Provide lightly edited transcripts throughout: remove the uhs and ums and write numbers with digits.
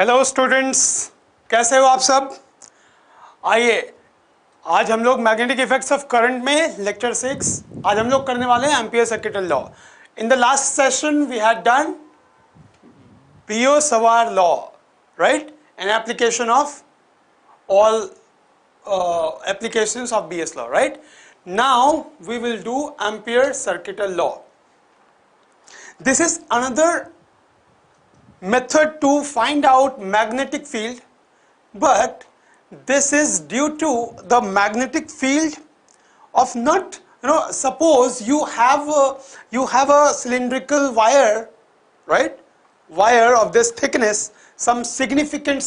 Hello students, कैसे हो आप सब। आइए आज हम लोग मैग्नेटिक इफेक्ट्स ऑफ करंट में लेक्चर 6 आज हम लोग करने वाले हैं ampere circuital law. In the last session we had done Biot Savart law, right? An application of all applications of BS law, right? Now we will do Ampere circuital law. This is another method to find out magnetic field, but this is due to the magnetic field of not, suppose you have a cylindrical wire, right? Wire of this thickness, some significant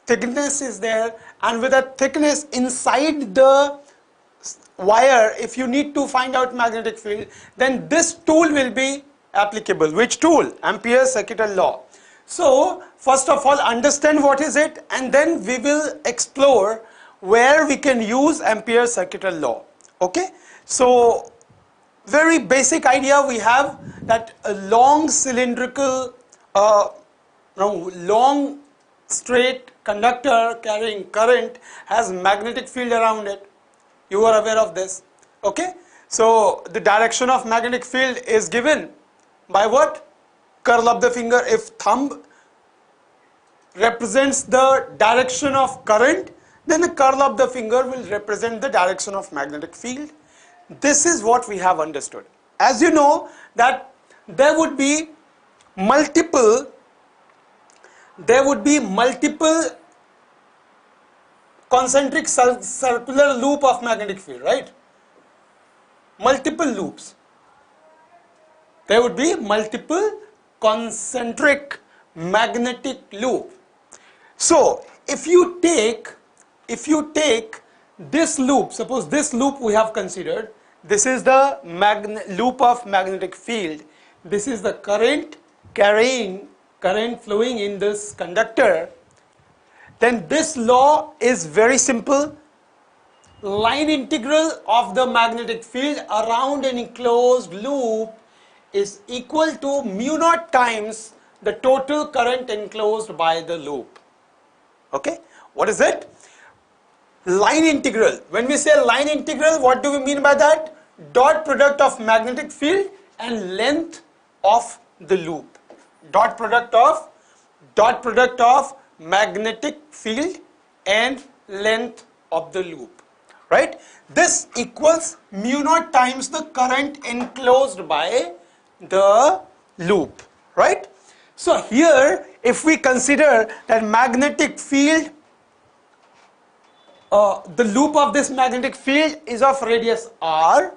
thickness is there, and with that thickness inside the wire, if you need to find out magnetic field, then this tool will be applicable. Which tool? Ampere circuital law. So first of all, understand what is it, and then we will explore where we can use Ampere circuital law. Okay, so very basic idea we have that a long cylindrical long straight conductor carrying current has magnetic field around it. You are aware of this. Okay, so the direction of magnetic field is given by what? Curl of the finger. If thumb represents the direction of current, then the curl of the finger will represent the direction of magnetic field. This is what we have understood. As you know that there would be multiple concentric circular loop of magnetic field, right? Multiple loops. There would be multiple concentric magnetic loop. So if you take this loop, suppose this loop we have considered, this is the loop of magnetic field, this is the current flowing in this conductor, then this law is very simple. Line integral of the magnetic field around an enclosed loop is equal to mu naught times the total current enclosed by the loop. Okay, what is it? Line integral. When we say line integral, what do we mean by that? Dot product of magnetic field and length of the loop. Dot product of magnetic field and length of the loop, right? This equals mu naught times the current enclosed by the loop, right? So here if we consider that magnetic field, the loop of this magnetic field is of radius r,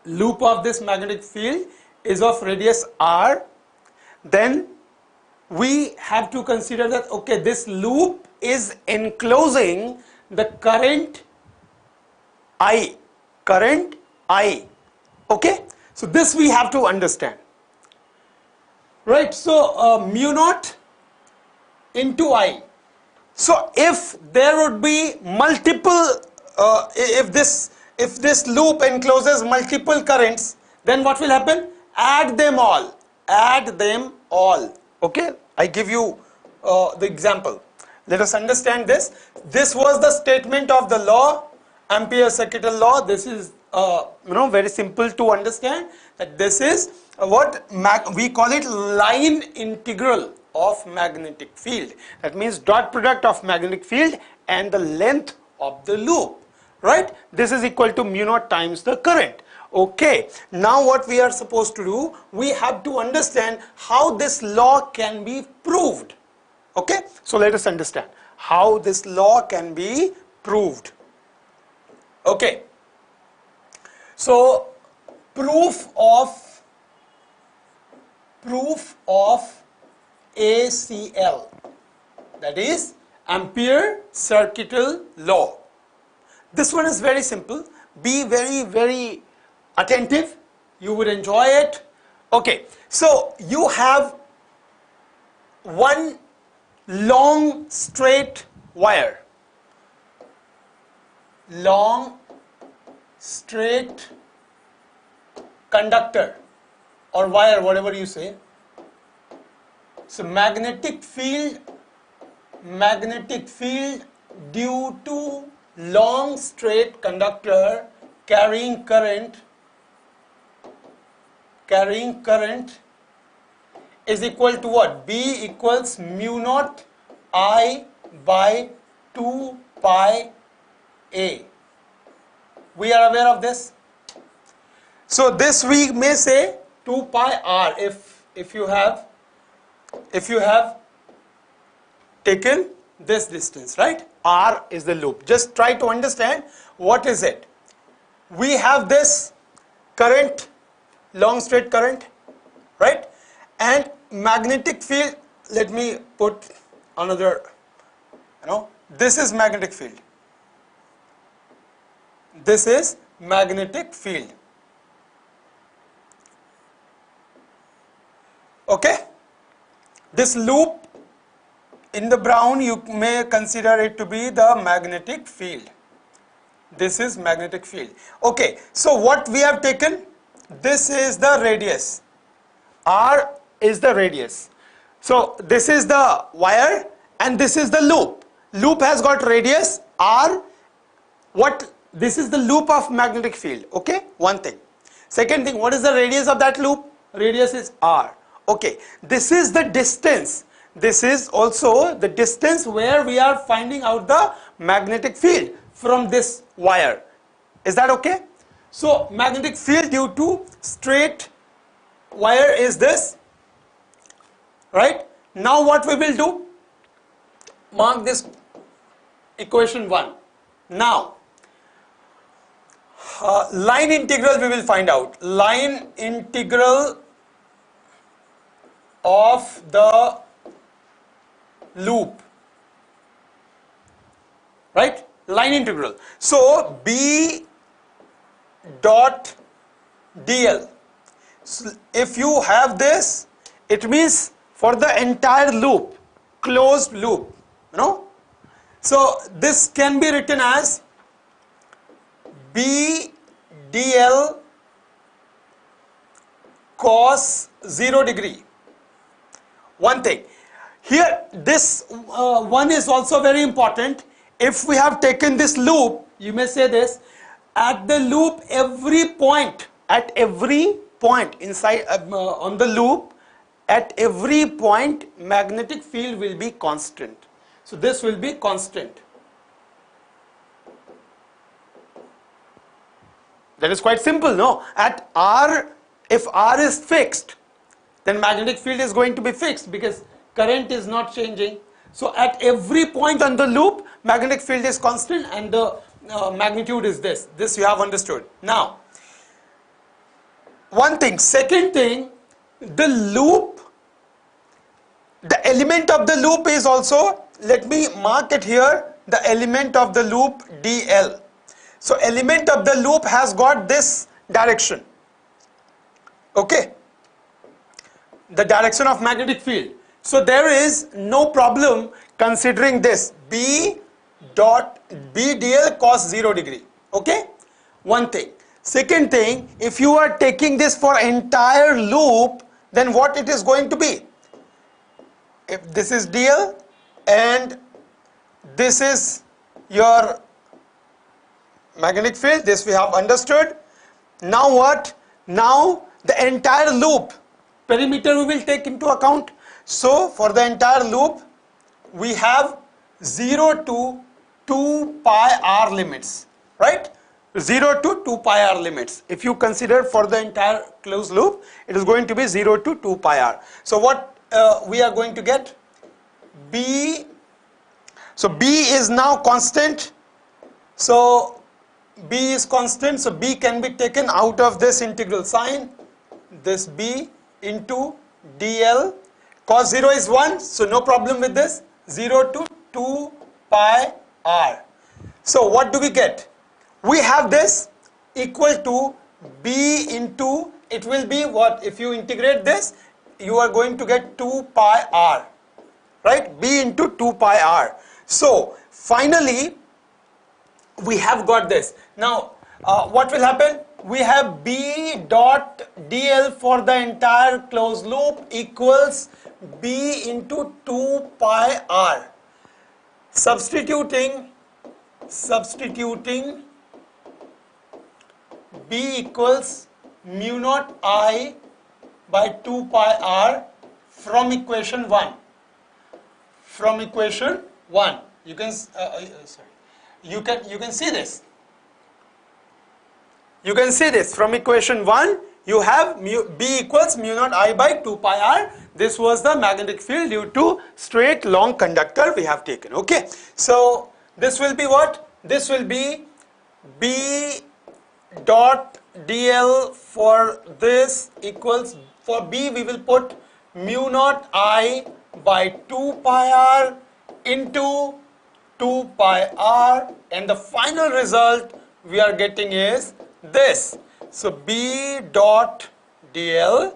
loop of this magnetic field is of radius r, then we have to consider that, okay, this loop is enclosing the current I, okay? So this we have to understand, right? So mu naught into I. So if there would be multiple, if this loop encloses multiple currents, then what will happen? Add them all. Okay, I give you the example. Let us understand this. This was the statement of the law, Ampere circuital law. This is very simple to understand, that this is what we call it, line integral of magnetic field. That means dot product of magnetic field and the length of the loop, right? This is equal to mu naught times the current. Okay, now what we are supposed to do, we have to understand how this law can be proved. Okay, so let us understand how this law can be proved. Okay, so proof of ACL, that is Ampere circuital law. This one is very simple. Be very attentive, you would enjoy it. Okay, so you have one long straight wire, long straight conductor or wire, whatever you say, So magnetic field due to long straight conductor carrying current is equal to what? B equals mu naught I by 2 pi A. We are aware of this. So this we may say 2 pi R if you have taken this distance, right? R is the loop. Just try to understand what is it. We have this current, long straight current, right? And magnetic field, let me put another, this is magnetic field. This is magnetic field. Okay? This loop in the brown, you may consider it to be the magnetic field. This is magnetic field. Okay, so what we have taken, this is the radius. R is the radius. So this is the wire and this is the loop. Loop has got radius R. This is the loop of magnetic field. Okay, one thing. Second thing, what is the radius of that loop? Radius is R. Okay, this is the distance. This is also the distance where we are finding out the magnetic field from this wire. Is that okay? So magnetic field due to straight wire is this, right? Now what we will do? Mark this equation 1. Now line integral we will find out. Line integral of the loop, right? Line integral. So B dot dl. So if you have this, it means for the entire loop, closed loop, So this can be written as B dl cos 0 degree. One thing. Here, this one is also very important. If we have taken this loop, you may say this, at the loop, at every point inside on the loop, at every point, magnetic field will be constant. So this will be constant. That is quite simple, no? At R, if R is fixed, then magnetic field is going to be fixed because current is not changing. So at every point on the loop, magnetic field is constant and the magnitude is this. This you have understood. Now, one thing. Second thing, the loop, the element of the loop is also, let me mark it here, the element of the loop dl. So element of the loop has got this direction. Okay? The direction of magnetic field. So there is no problem considering this B dl cos 0 degree. Okay? One thing. Second thing, if you are taking this for entire loop, then what it is going to be? If this is dl and this is your magnetic field, this we have understood. Now what? Now the entire loop, perimeter we will take into account. So for the entire loop, we have 0 to 2 pi r limits, right? 0 to 2 pi r limits. If you consider for the entire closed loop, it is going to be 0 to 2 pi r. So what we are going to get? B. So B is now constant. So B is constant. So B can be taken out of this integral sign. This B into dl. Cos 0 is 1. So no problem with this. 0 to 2 pi r. So what do we get? We have this equal to B into, it will be what? If you integrate this, you are going to get 2 pi r, right? B into 2 pi r. So finally, we have got this. Now, what will happen? we have B dot dl for the entire closed loop equals B into 2 pi r. Substituting B equals mu naught I by 2 pi r from equation 1. From equation 1, you can you can see this. You can see this from equation 1. You have B equals mu naught I by 2 pi r. This was the magnetic field due to straight long conductor we have taken. Okay, so this will be what? This will be B dot dl for this equals, for B we will put mu naught I by 2 pi r into 2 pi r, and the final result we are getting is this. So B dot dl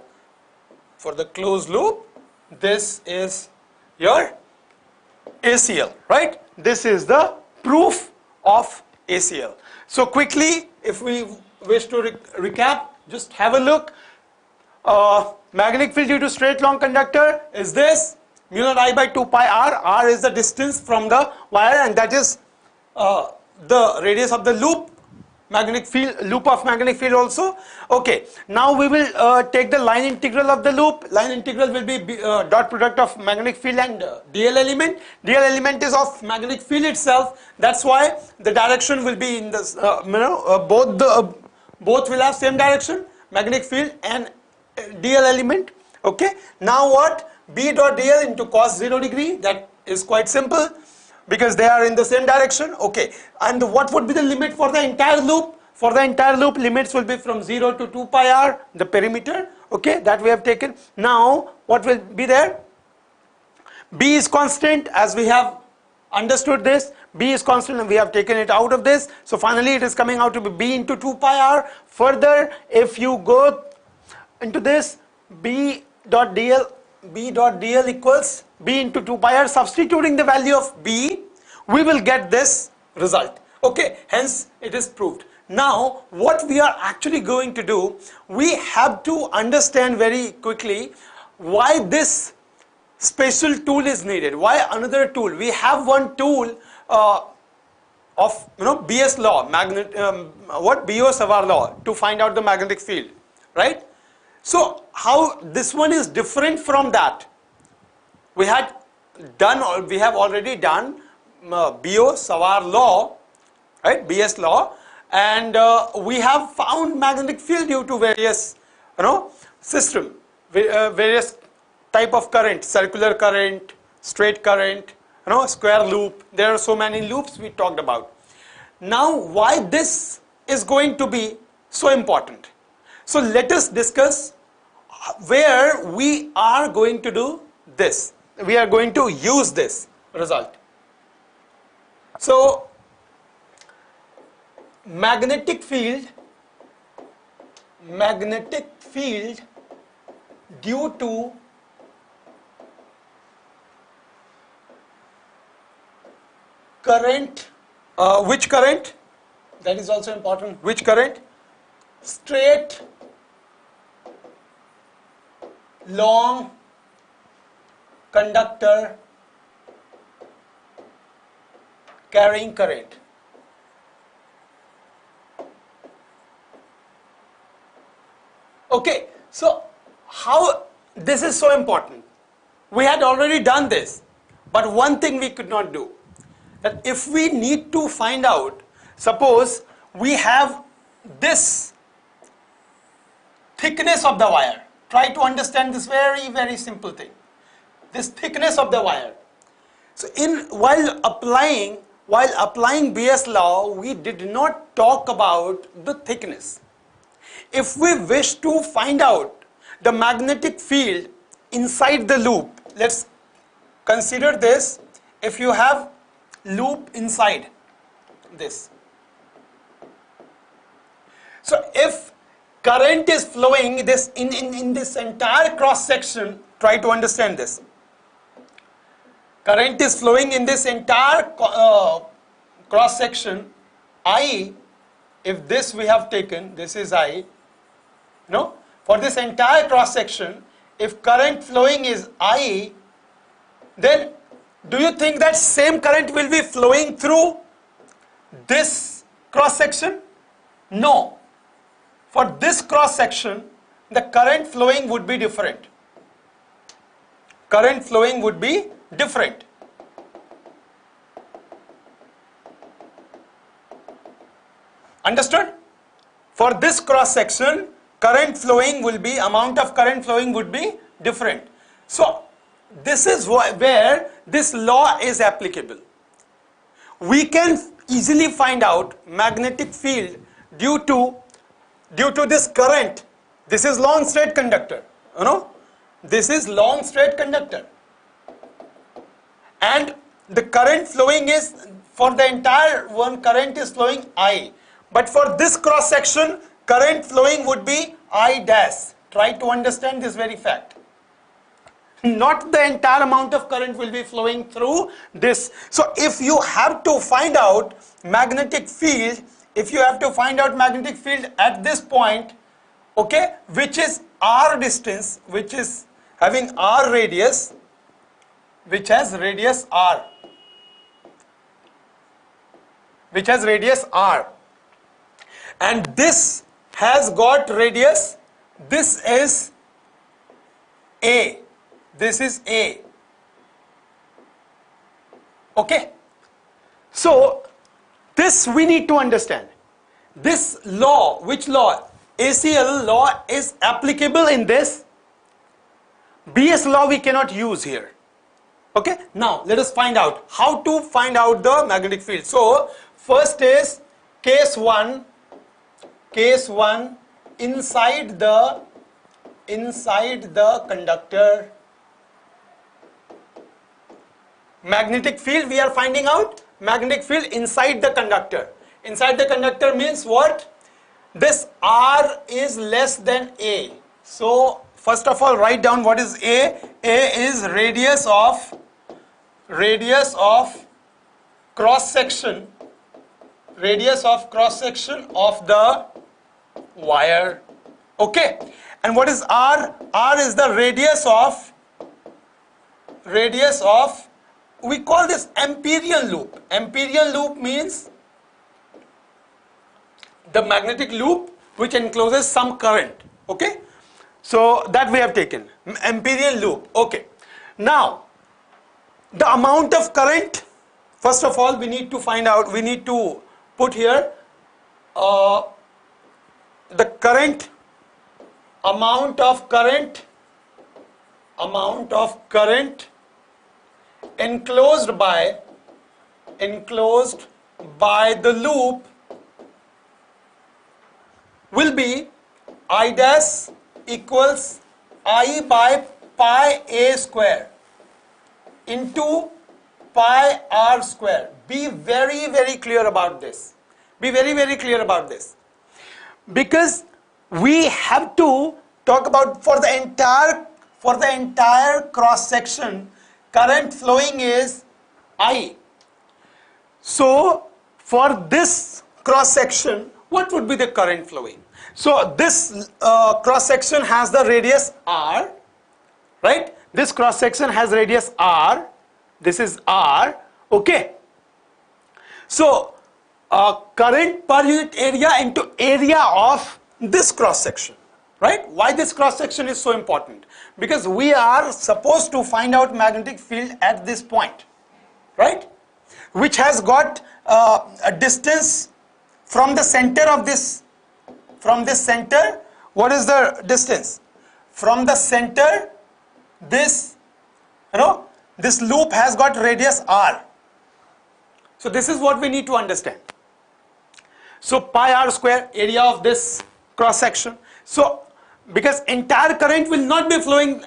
for the closed loop, this is your ACL, right? This is the proof of ACL. So quickly, if we wish to recap, just have a look. Magnetic field due to straight long conductor is this, mu naught I by 2 pi r. R is the distance from the wire, and that is the radius of the loop. Magnetic field, loop of magnetic field also. Okay, now we will take the line integral of the loop. Line integral will be dot product of magnetic field and dl element. DL element is of magnetic field itself. That's why the direction will be in this. Both will have same direction, magnetic field and DL element. Okay. Now what? B dot dl into cos 0 degree. That is quite simple, because they are in the same direction. Okay, and what would be the limit for the entire loop? For the entire loop, limits will be from 0 to 2 pi r, the perimeter. Okay, that we have taken. Now, what will be there? B is constant, as we have understood this. B is constant and we have taken it out of this. So finally, it is coming out to be B into 2 pi r. Further, if you go into this, B dot dl equals B into 2 pi r. Substituting the value of B, we will get this result. Okay, hence it is proved. Now what we are actually going to do, we have to understand very quickly why this special tool is needed. Why another tool? We have one tool of BS law, Biot Savart law, to find out the magnetic field, right? So how this one is different from that? We have already done Biot Savart law, right? BS law, and we have found magnetic field due to various, system, various type of current, circular current, straight current, square loop. There are so many loops we talked about. Now, why this is going to be so important? So let us discuss where we are going to do this. We are going to use this result. So magnetic field due to current, which current? That is also important. Which current? Straight long conductor carrying current. Okay, so how this is so important? We had already done this, but one thing we could not do, that if we need to find out, suppose we have this thickness of the wire. Try to understand this very, very simple thing. This thickness of the wire. So while applying BS law, we did not talk about the thickness. If we wish to find out the magnetic field inside the loop, let's consider this. If you have loop inside this, so if current is flowing this in this entire cross section, try to understand this. Current is flowing in this entire cross section, I if this we have taken, this is I, no, for this entire cross section, if current flowing is I, then do you think that same current will be flowing through this cross section? No. For this cross section, the current flowing would be different. Current flowing would be different. Understood? For this cross section, current flowing will be, amount of current flowing would be different. So this is where this law is applicable. We can easily find out magnetic field due to this current. This is long straight conductor, you know, this is long straight conductor, and the current flowing is, for the entire one, current is flowing I, but for this cross section, current flowing would be I dash. Try to understand this very fact. Not the entire amount of current will be flowing through this. So if you have to find out magnetic field, at this point, okay, which is r distance, which is having r radius, which has radius r, and this has got radius, this is a, okay. So this we need to understand. This law, which law? ACL law is applicable in this. BS law we cannot use here. Okay, now let us find out how to find out the magnetic field. So first is case 1, inside the conductor. Magnetic field, we are finding out magnetic field inside the conductor. Inside the conductor means what? This R is less than A. So first of all, write down what is A. A is radius of cross section of the wire. Okay. And what is R? R is the radius of, we call this Amperian loop. Amperian loop means the magnetic loop which encloses some current. Okay, so that we have taken Amperian loop. Okay, now the amount of current, first of all we need to find out, we need to put here the current, amount of current enclosed by the loop will be I dash equals I by pi a square into pi r square. Be very, very clear about this. Be very, very clear about this. Because we have to talk about for the entire cross section, current flowing is I. So for this cross section, what would be the current flowing? So this cross section has the radius r, right? This cross section has radius r. This is r. Okay. So current per unit area into area of this cross section, right? Why this cross section is so important? Because we are supposed to find out magnetic field at this point, right? Which has got a distance from the center of this, from this center. What is the distance? From the center, this, this loop has got radius r. So this is what we need to understand. So pi r square, area of this cross section. So because entire current will not be flowing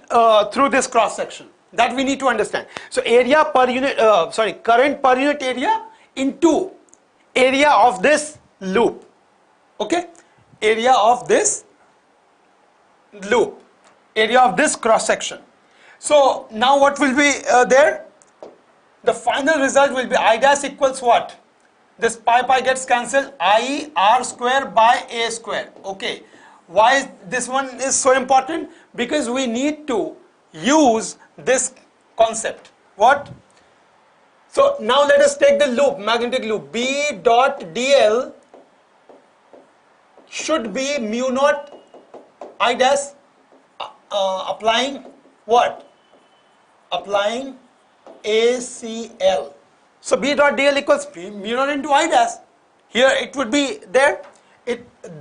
through this cross section, that we need to understand. So area per unit, current per unit area into area of this loop. Okay, area of this loop, area of this cross section. So now what will be there? The final result will be I dash equals what? this pi gets cancelled, I r square by a square. Okay, why this one is so important? Because we need to use this concept. What? So now let us take the loop, magnetic loop. B dot dl should be mu naught I dash, applying what? Applying ACL. So B dot dl equals mu naught into I dash. Here it would be there.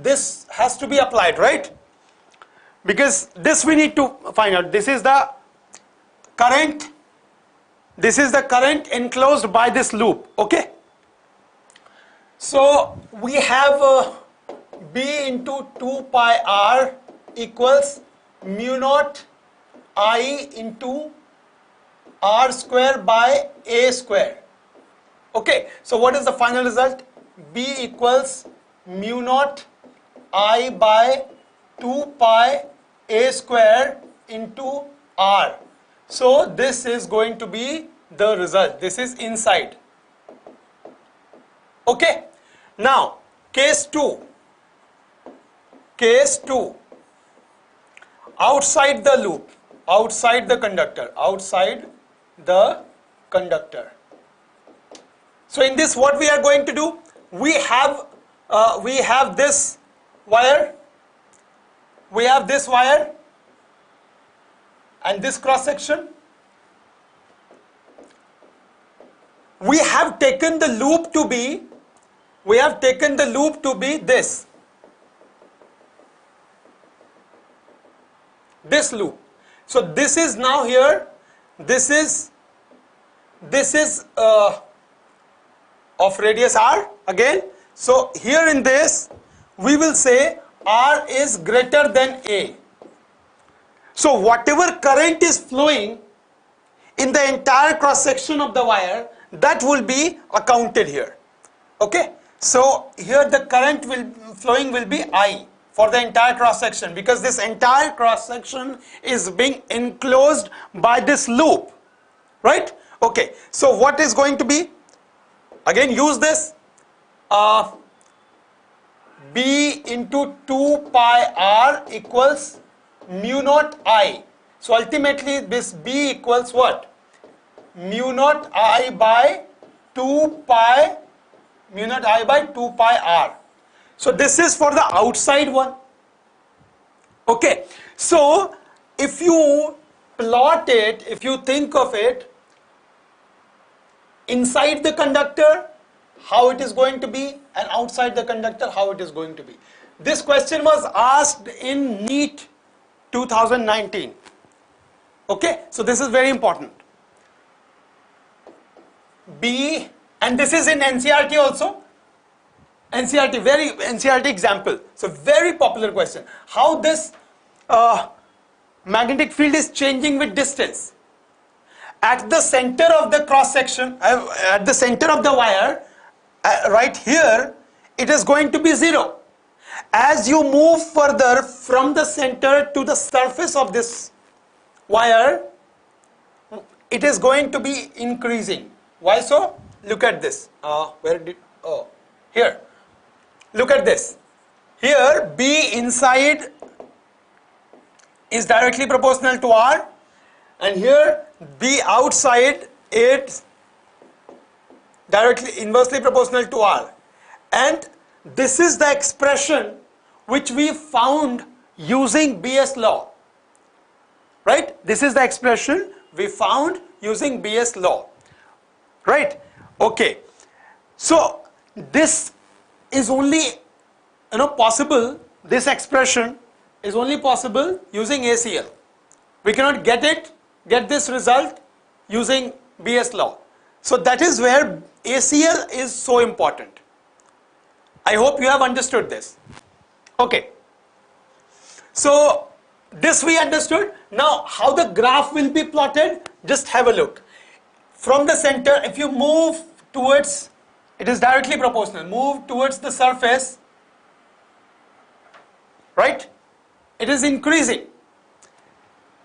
This has to be applied, right? Because this we need to find out. This is the current. This is the current enclosed by this loop. Okay. So we have B into 2 pi r equals mu naught I into r square by a square. Okay, so what is the final result? B equals mu naught I by 2 pi a square into r. So this is going to be the result. This is inside. Okay, now case 2. Case 2. Outside the loop, outside the conductor, outside the conductor. So in this, what we are going to do? We have this wire. We have this wire and this cross section. We have taken the loop to be. We have taken the loop to be this. This loop. So this is now here. This is of radius r again. So here in this we will say r is greater than a. So whatever current is flowing in the entire cross section of the wire, that will be accounted here. Okay, so here the current flowing will be I for the entire cross section, because this entire cross section is being enclosed by this loop, right? Okay, so what is going to be? Again, use this B into 2 pi r equals mu naught I. So ultimately this B equals what? Mu naught I by 2 pi, mu naught I by 2 pi r. So this is for the outside one. Okay, so if you plot it, if you think of it, inside the conductor, how it is going to be, and outside the conductor, how it is going to be. This question was asked in NEET 2019. Okay, so this is very important. B, and this is in NCERT also. NCERT, very NCERT example. So very popular question. How this magnetic field is changing with distance. At the center of the cross section, at the center of the wire, right here, it is going to be 0. As you move further from the center to the surface of this wire, it is going to be increasing. Why so? Look at this. Here. Look at this. Here, B inside is directly proportional to R, and here B outside is directly inversely proportional to R. And this is the expression which we found using BS law. Right? This is the expression we found using BS law. Right? Okay. So this is only possible, this expression is only possible using ACL. We cannot get this result using BS law. So that is where ACL is so important. I hope you have understood this. Okay. So this we understood. Now how the graph will be plotted, just have a look. From the center, if you move towards, it is directly proportional. Move towards the surface, right? It is increasing.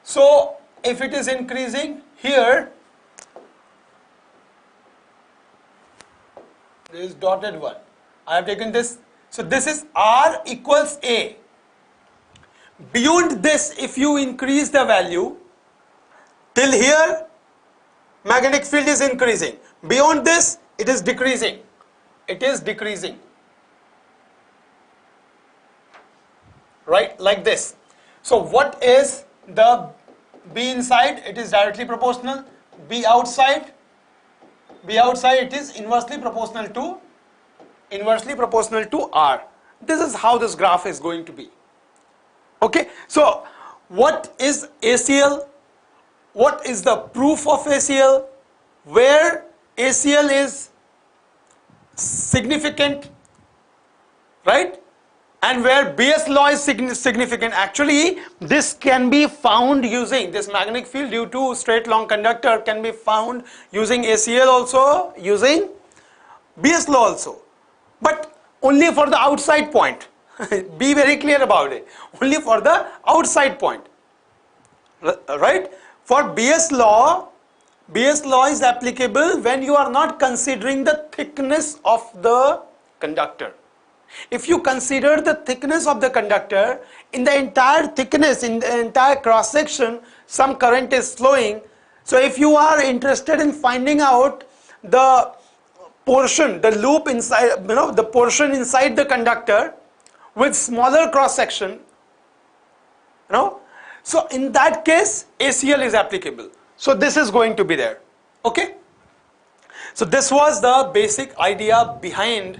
So if it is increasing here, This is dotted one. I have taken this. So this is R equals A. Beyond this, if you increase the value, till here, magnetic field is increasing. Beyond this, it is decreasing. It is decreasing. Right? Like this. So what is the B inside? It is directly proportional. B outside, it is inversely proportional to R. This is how this graph is going to be. Okay, so what is ACL? What is the proof of ACL? Where ACL is significant, right? And where Bayes' law is significant. Actually, this can be found using this magnetic field due to straight long conductor can be found using ACL also, using Bayes' law also. But only for the outside point. Be very clear about it. Only for the outside point. Right? For Bayes' law is applicable when you are not considering the thickness of the conductor. If you consider the thickness of the conductor, in the entire thickness, in the entire cross section, some current is flowing. So if you are interested in finding out the portion, the loop inside, the portion inside the conductor with smaller cross section, so in that case, ACL is applicable. So this is going to be there. Okay? So this was the basic idea behind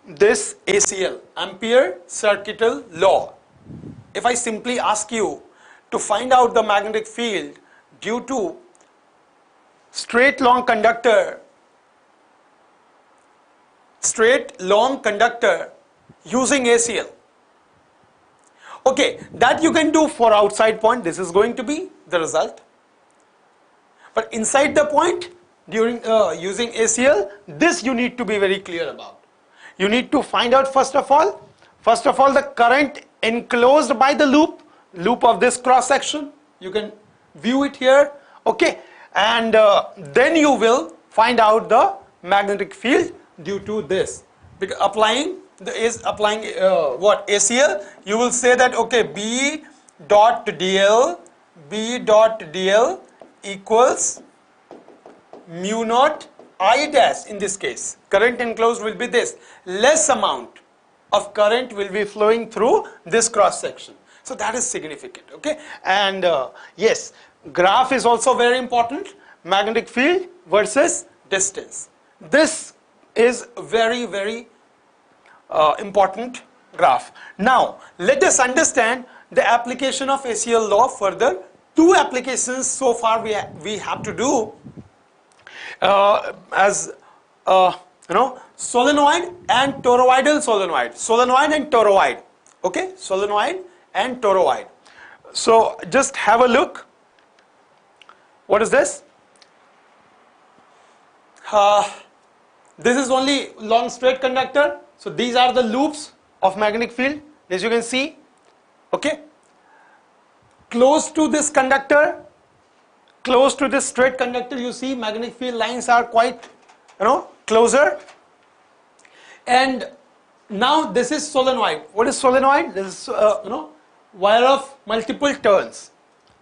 this ACL, Ampere Circuital law. If I simply ask you to find out the magnetic field due to straight long conductor using ACL. Okay, that you can do for outside point. This is going to be the result. But inside the point, during using ACL, this you need to be very clear about. You need to find out first of all the current enclosed by the loop of this cross section. You can view it here. Okay, and then you will find out the magnetic field due to this. Because applying what ACL, you will say that okay, B dot dl equals mu naught I dash. In this case, current enclosed will be this. Less amount of current will be flowing through this cross section. So that is significant. Okay, and yes, graph is also very important. Magnetic field versus distance. This is very, very important graph. Now, let us understand the application of ACL law further. Two applications so far we have to do as solenoid and toroidal solenoid. Solenoid and toroid. Okay, solenoid and toroid. So just have a look. What is this? This is only long straight conductor. So these are the loops of magnetic field, as you can see. Okay. Close to this conductor, close to this straight conductor, you see magnetic field lines are quite, closer. And now this is solenoid. What is solenoid? This is, wire of multiple turns.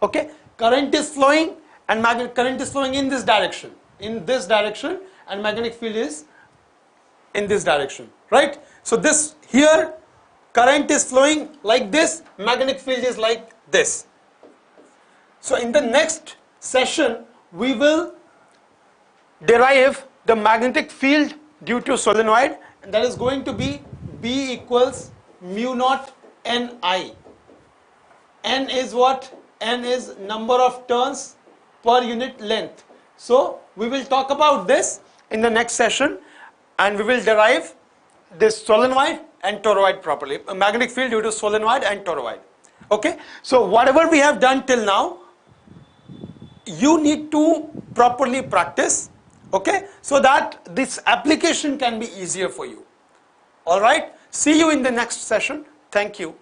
Okay. Current is flowing and current is flowing in this direction. In this direction, and magnetic field is in this direction. Right? So this here, current is flowing like this, magnetic field is like this. So in the next session, we will derive the magnetic field due to solenoid, and that is going to be B equals mu naught Ni. N is what? N is number of turns per unit length. So we will talk about this in the next session, and we will derive this solenoid and toroid properly. A magnetic field due to solenoid and toroid. Okay. So whatever we have done till now, you need to properly practice. Okay. So that this application can be easier for you. All right. See you in the next session. Thank you.